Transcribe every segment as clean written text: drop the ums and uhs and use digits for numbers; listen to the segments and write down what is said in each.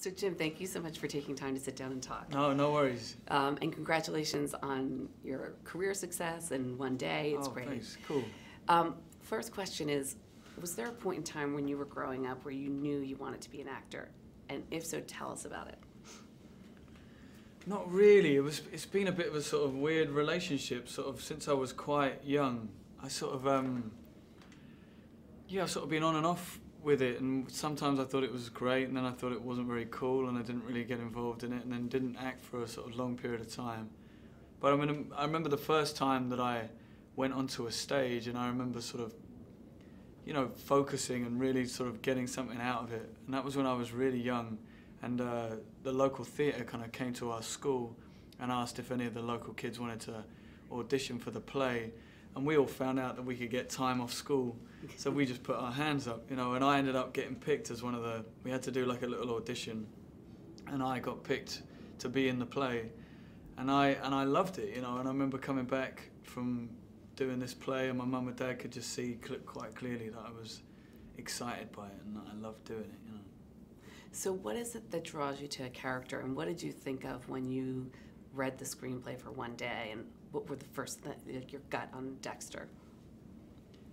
So Jim, thank you so much for taking time to sit down and talk. No, no worries. And congratulations on your career success and one day. It's great. Thanks. Cool. First question is, was there a point in time when you were growing up where you knew you wanted to be an actor? And if so, tell us about it. Not really. It's been a bit of a sort of weird relationship, sort of since I was quite young. I sort of I've sort of been on and off with it, and sometimes I thought it was great, and then I thought it wasn't very cool, and I didn't really get involved in it, and then didn't act for a sort of long period of time. But I remember the first time that I went onto a stage, and I remember sort of, you know, focusing and really sort of getting something out of it, and that was when I was really young. And the local theatre kind of came to our school and asked if any of the local kids wanted to audition for the play. And we all found out that we could get time off school. So we just put our hands up, you know, and I ended up getting picked as one of the, we had to do like a little audition. And I got picked to be in the play. And I loved it, you know, and I remember coming back from doing this play, and my mum and dad could just see quite clearly that I was excited by it and that I loved doing it, you know. So what is it that draws you to a character, and what did you think of when you read the screenplay for One Day, and what were the first, your gut on Dexter?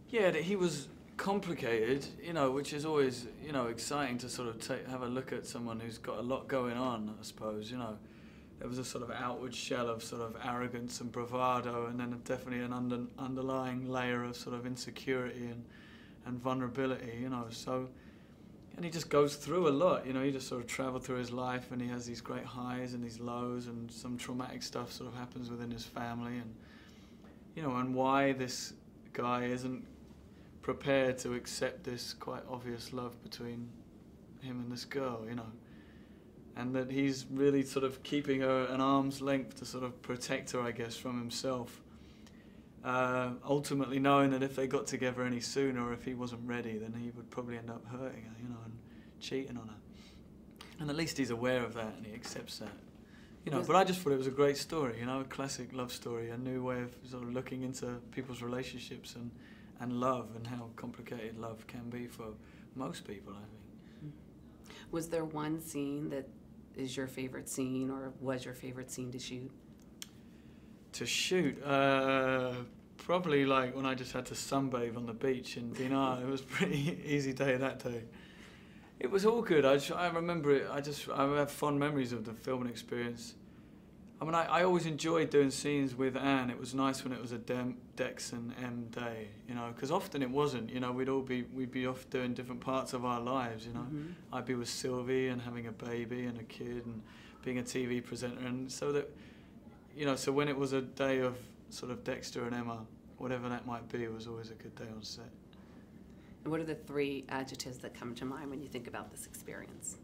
Yeah, that he was complicated, you know, which is always, you know, exciting to sort of have a look at someone who's got a lot going on, I suppose, you know. There was a sort of outward shell of sort of arrogance and bravado, and then definitely an underlying layer of sort of insecurity and vulnerability, you know, so. And he just goes through a lot, you know, he just sort of traveled through his life, and he has these great highs and these lows, and some traumatic stuff sort of happens within his family, and, you know, and why this guy isn't prepared to accept this quite obvious love between him and this girl, you know, and that he's really sort of keeping her at an arm's length to sort of protect her, I guess, from himself. Ultimately knowing that if they got together any sooner, or if he wasn't ready, then he would probably end up hurting her, you know, and cheating on her. And at least he's aware of that, and he accepts that. You know, but I just thought it was a great story, you know, a classic love story, a new way of sort of looking into people's relationships and love, and how complicated love can be for most people, I think. Was there one scene that is your favorite scene, or was your favorite scene to shoot? To shoot, probably like when I just had to sunbathe on the beach in Dinar. It was a pretty easy day that day. It was all good. I remember it. I have fond memories of the filming experience. I mean, I always enjoyed doing scenes with Anne. It was nice when it was a Dex and M day, you know, because often it wasn't. You know, we'd be off doing different parts of our lives. You know, I'd be with Sylvie and having a baby and a kid and being a TV presenter, and so that. You know, so when it was a day of sort of Dexter and Emma, whatever that might be, it was always a good day on set. And what are the 3 adjectives that come to mind when you think about this experience?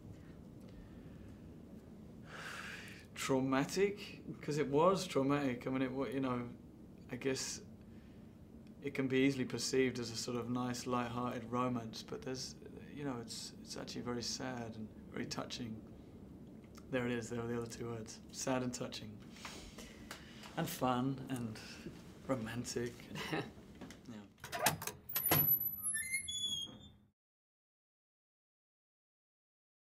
Traumatic, because it was traumatic. I mean, you know, I guess it can be easily perceived as a sort of nice, light-hearted romance, but there's, you know, it's actually very sad and very touching. There it is. There are the other 2 words: sad and touching. And fun and romantic.